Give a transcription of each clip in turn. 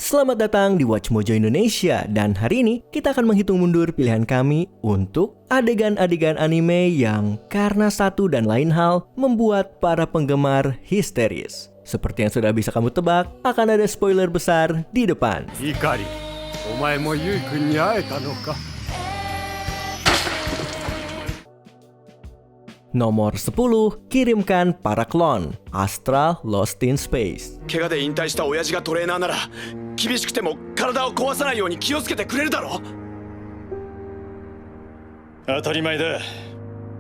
Selamat datang di Watch Mojo Indonesia. Dan hari ini kita akan menghitung mundur pilihan kami untuk adegan-adegan anime yang karena satu dan lain hal membuat para penggemar histeris. Seperti yang sudah bisa kamu tebak, akan ada spoiler besar di depan. Hikari, omae mo Yui-kun ni aeta no ka? Nomor 10, kirimkan para klon. Astra Lost in Space. 怪我で引退した親父がトレーナーなら厳しくても体を壊さないように気をつけてくれるだろ。当たり前だ。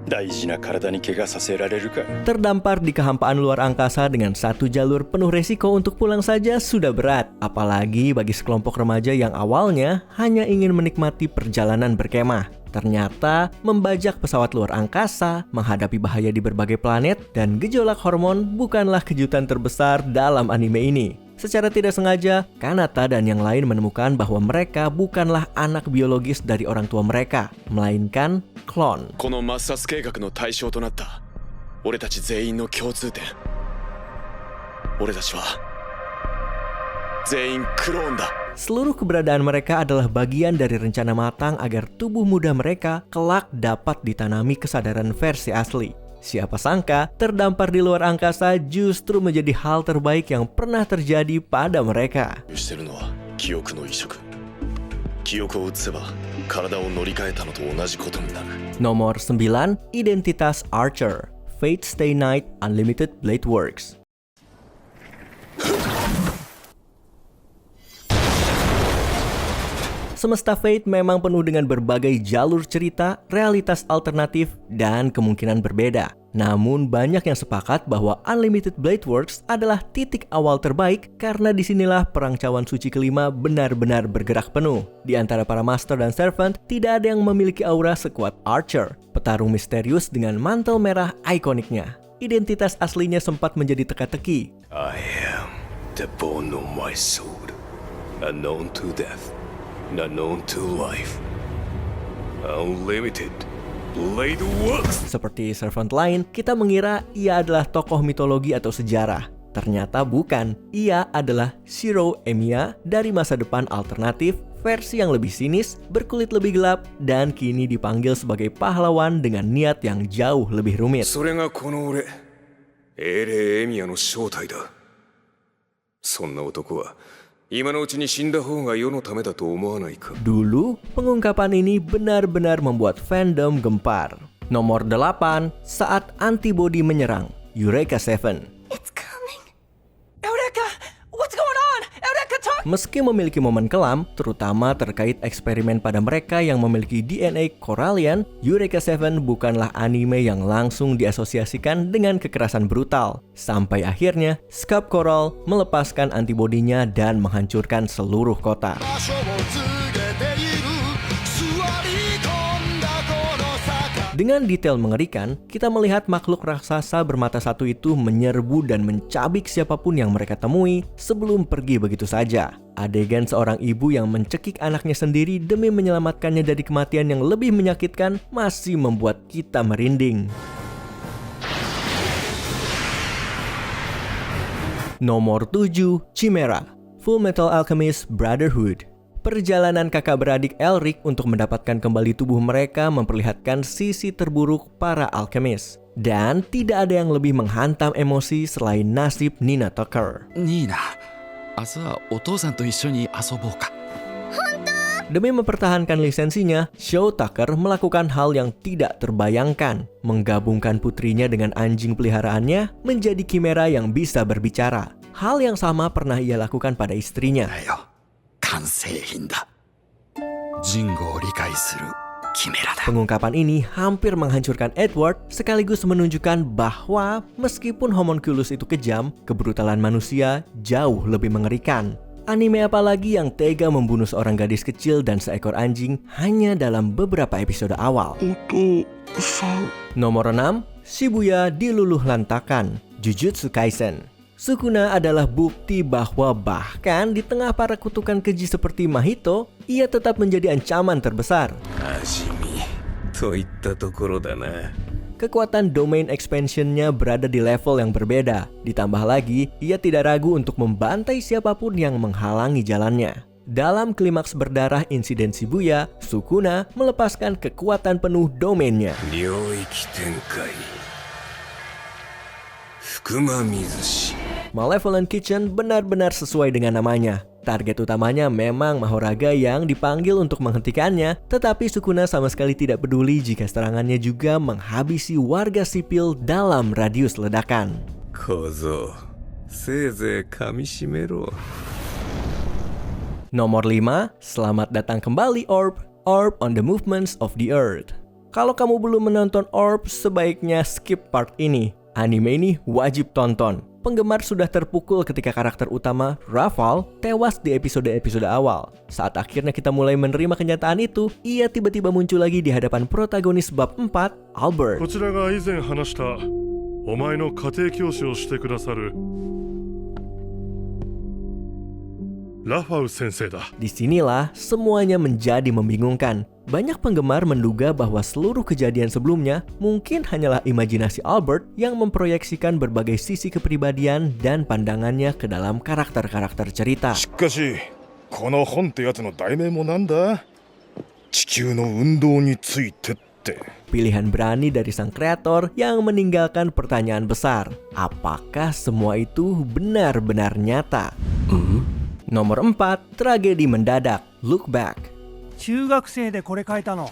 大事な体に怪我させられるか。 Terdampar di kehampaan luar angkasa dengan satu jalur penuh resiko untuk pulang saja sudah berat. Apalagi bagi sekelompok remaja yang awalnya hanya ingin menikmati perjalanan berkemah. Ternyata membajak pesawat luar angkasa, menghadapi bahaya di berbagai planet, dan gejolak hormon bukanlah kejutan terbesar dalam anime ini. Secara tidak sengaja, Kanata dan yang lain menemukan bahwa mereka bukanlah anak biologis dari orang tua mereka, melainkan klon. この抹殺計画の対象となった俺たち全員の共通点。俺たちは全員クローンだ。 Seluruh keberadaan mereka adalah bagian dari rencana matang agar tubuh muda mereka kelak dapat ditanami kesadaran versi asli. Siapa sangka, terdampar di luar angkasa justru menjadi hal terbaik yang pernah terjadi pada mereka. してるのは記憶の移植。記憶を移せば体を乗り換えたのと同じことになる。 Nomor 9, Identitas Archer. Fate Stay Night Unlimited Blade Works. Semesta Fate memang penuh dengan berbagai jalur cerita, realitas alternatif, dan kemungkinan berbeda. Namun banyak yang sepakat bahwa Unlimited Blade Works adalah titik awal terbaik karena disinilah perang cawan suci kelima benar-benar bergerak penuh. Di antara para Master dan Servant, tidak ada yang memiliki aura sekuat Archer, petarung misterius dengan mantel merah ikoniknya. Identitas aslinya sempat menjadi teka-teki. I am the bone of my sword, unknown to death, unknown to life, unlimited blade works. Seperti Servant lain, kita mengira ia adalah tokoh mitologi atau sejarah. Ternyata bukan. Ia adalah Shiro Emiya dari masa depan alternatif, versi yang lebih sinis, berkulit lebih gelap, dan kini dipanggil sebagai pahlawan dengan niat yang jauh lebih rumit. それがこの俺、英霊エミヤの正体だ。そんな男は今のうちに死んだ方が世のためだと思わないか。 Dulu, pengungkapan ini benar-benar membuat fandom gempar. Nomor 8, saat antibodi menyerang. Eureka 7. It's coming. Eureka! What's going on? Eureka, talk! Meski memiliki momen kelam, terutama terkait eksperimen pada mereka yang memiliki DNA Corallian, Eureka 7 bukanlah anime yang langsung diasosiasikan dengan kekerasan brutal. Sampai akhirnya, Scap Coral melepaskan antibodinya dan menghancurkan seluruh kota. Dengan detail mengerikan, kita melihat makhluk raksasa bermata satu itu menyerbu dan mencabik siapapun yang mereka temui sebelum pergi begitu saja. Adegan seorang ibu yang mencekik anaknya sendiri demi menyelamatkannya dari kematian yang lebih menyakitkan masih membuat kita merinding. Nomor 7, Chimera. Full Metal Alchemist Brotherhood. Perjalanan kakak beradik Elric untuk mendapatkan kembali tubuh mereka memperlihatkan sisi terburuk para alkemis. Dan tidak ada yang lebih menghantam emosi selain nasib Nina Tucker. ニーナ、明日はお父さんと一緒に遊ぼうか。 Demi mempertahankan lisensinya, Sho Tucker melakukan hal yang tidak terbayangkan. Menggabungkan putrinya dengan anjing peliharaannya menjadi Chimera yang bisa berbicara. Hal yang sama pernah ia lakukan pada istrinya. 完成品だ。ジンゴを理解するキメラだ。 Pengungkapan ini hampir menghancurkan Edward, sekaligus menunjukkan bahwa meskipun homunculus itu kejam, kebrutalan manusia jauh lebih mengerikan. Anime apalagi yang tega membunuh seorang gadis kecil dan seekor anjing hanya dalam beberapa episode awal. Nomor 6, Shibuya diluluh lantakan. Jujutsu Kaisen. Sukuna adalah bukti bahwa bahkan di tengah para kutukan keji seperti Mahito, ia tetap menjadi ancaman terbesar. 味見といったところだな。kekuatan domain expansion-nya berada di level yang berbeda. Ditambah lagi, ia tidak ragu untuk membantai siapapun yang menghalangi jalannya. Dalam klimaks berdarah insiden Shibuya, Sukuna melepaskan kekuatan penuh domainnya. 領域展開福間水氏 Malevolent Kitchen benar-benar sesuai dengan namanya. Target utamanya memang Mahoraga yang dipanggil untuk menghentikannya, tetapi Sukuna sama sekali tidak peduli jika serangannya juga menghabisi warga sipil dalam radius ledakan. 小僧せいぜい噛みしめろ Nomor 5, selamat datang kembali Orb on the Movements of the Earth. Kalau kamu belum menonton Orb, sebaiknya skip part ini. Anime ini wajib tonton. Penggemar sudah terpukul ketika karakter utama, Rafal, tewas di episode-episode awal. Saat akhirnya kita mulai menerima kenyataan itu, ia tiba-tiba muncul lagi di hadapan protagonis bab 4, Albert. こちらが以前話したお前の家庭教師をしてくださるラファウ先生だ。 Disinilah semuanya menjadi membingungkan. Banyak penggemar menduga bahwa seluruh kejadian sebelumnya mungkin hanyalah imajinasi Albert yang memproyeksikan berbagai sisi kepribadian dan pandangannya ke dalam karakter-karakter cerita. しかしこの本ってやつの題名もなんだ？地球の運動についてって。 Pilihan berani dari sang kreator yang meninggalkan pertanyaan besar. Apakah semua itu benar-benar nyata? Nomor 4, tragedi mendadak, Look Back. 中学生でこれ書いたの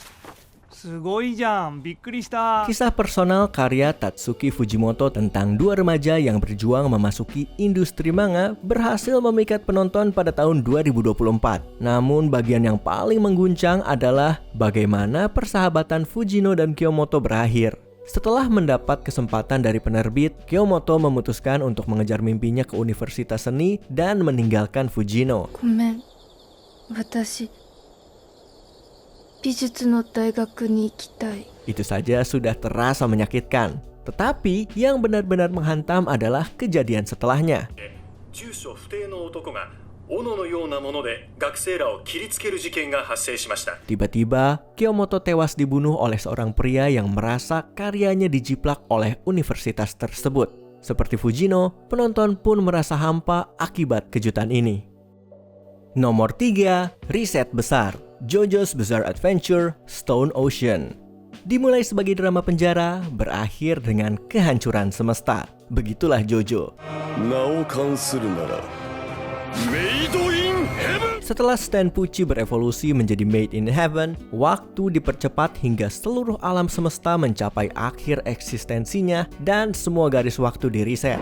すごいじゃんびっくりした Kisah personal karya Tatsuki Fujimoto tentang dua remaja yang berjuang memasuki industri manga berhasil memikat penonton pada tahun 2024. Namun bagian yang paling mengguncang adalah bagaimana persahabatan Fujino dan Kiyomoto berakhir. Setelah mendapat kesempatan dari penerbit, Kiyomoto memutuskan untuk mengejar mimpinya ke Universitas Seni dan meninggalkan Fujino. ごめん、私美術の大学に行きたい。 Itu saja sudah terasa menyakitkan. Tetapi yang benar-benar menghantam adalah kejadian setelahnya. 住所不定の男が斧のようなもので学生らを切りつける事件が発生しました。 Tiba-tiba, Kiyomoto tewas dibunuh oleh seorang pria yang merasa karyanya dijiplak oleh universitas tersebut. Seperti Fujino, penonton pun merasa hampa akibat kejutan ini. Nomor 3, riset besar, JoJo's Bizarre Adventure, Stone Ocean. Dimulai sebagai drama penjara, berakhir dengan kehancuran semesta. Begitulah JoJo. 名を冠するならメイドインヘブン Setelah Stan Pucci berevolusi menjadi Made in Heaven, waktu dipercepat hingga seluruh alam semesta mencapai akhir eksistensinya dan semua garis waktu diriset.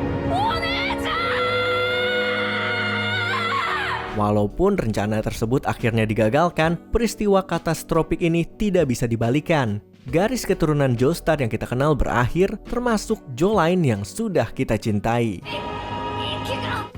Walaupun rencana tersebut akhirnya digagalkan, peristiwa katastrofik ini tidak bisa dibalikan. Garis keturunan Joestar yang kita kenal berakhir, termasuk Joline yang sudah kita cintai.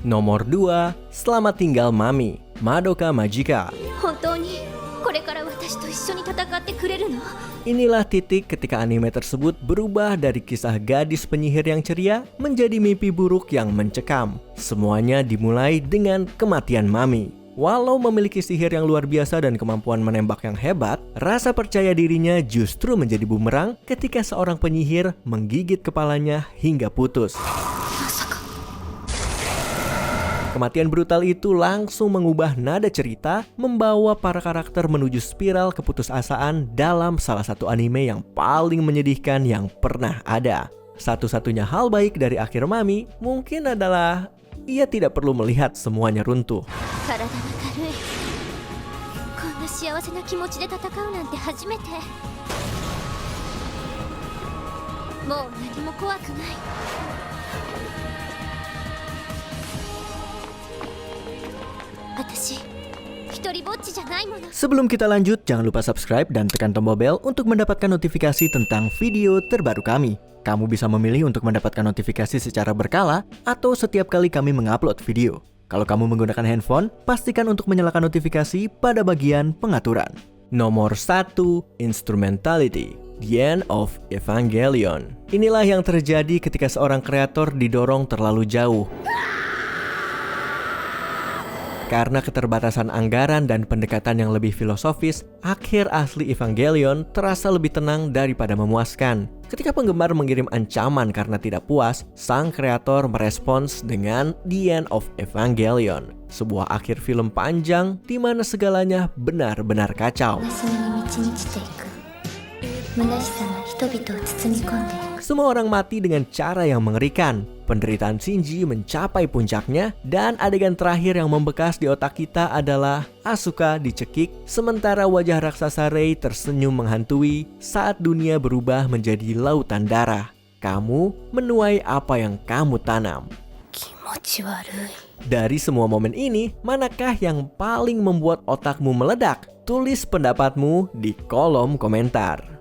Nomor 2, Selamat Tinggal Mami, Madoka Magica. 本当にこれから私と一緒に戦ってくれるの？ Inilah titik ketika anime tersebut berubah dari kisah gadis penyihir yang ceria menjadi mimpi buruk yang mencekam. Semuanya dimulai dengan kematian Mami. Walau memiliki sihir yang luar biasa dan kemampuan menembak yang hebat, rasa percaya dirinya justru menjadi bumerang ketika seorang penyihir menggigit kepalanya hingga putus. Kematian brutal itu langsung mengubah nada cerita, membawa para karakter menuju spiral keputusasaan dalam salah satu anime yang paling menyedihkan yang pernah ada. Satu-satunya hal baik dari akhir Mami mungkin adalah ia tidak perlu melihat semuanya runtuh. 体が軽い。こんな幸せな気持ちで戦うなんて初めて。もう何も怖くない。私一人ぼっちじゃないもの。 Sebelum kita lanjut, jangan lupa subscribe dan tekan tombol bel untuk mendapatkan notifikasi tentang video terbaru kami. Kamu bisa memilih untuk mendapatkan notifikasi secara berkala atau setiap kali kami mengupload video. Kalau kamu menggunakan handphone, pastikan untuk menyalakan notifikasi pada bagian pengaturan. Nomor 1, Instrumentality, The End of Evangelion. Inilah yang terjadi ketika seorang kreator didorong terlalu jauh. Karena keterbatasan anggaran dan pendekatan yang lebih filosofis, akhir asli Evangelion terasa lebih tenang daripada memuaskan. Ketika penggemar mengirim ancaman karena tidak puas, sang kreator merespons dengan The End of Evangelion, sebuah akhir film panjang di mana segalanya benar-benar kacau. Semua orang mati dengan cara yang mengerikan. Penderitaan Shinji mencapai puncaknya, dan adegan terakhir yang membekas di otak kita adalah Asuka dicekik, sementara wajah raksasa Rei tersenyum menghantui saat dunia berubah menjadi lautan darah. Kamu menuai apa yang kamu tanam. Dari semua momen ini, manakah yang paling membuat otakmu meledak? Tulis pendapatmu di kolom komentar.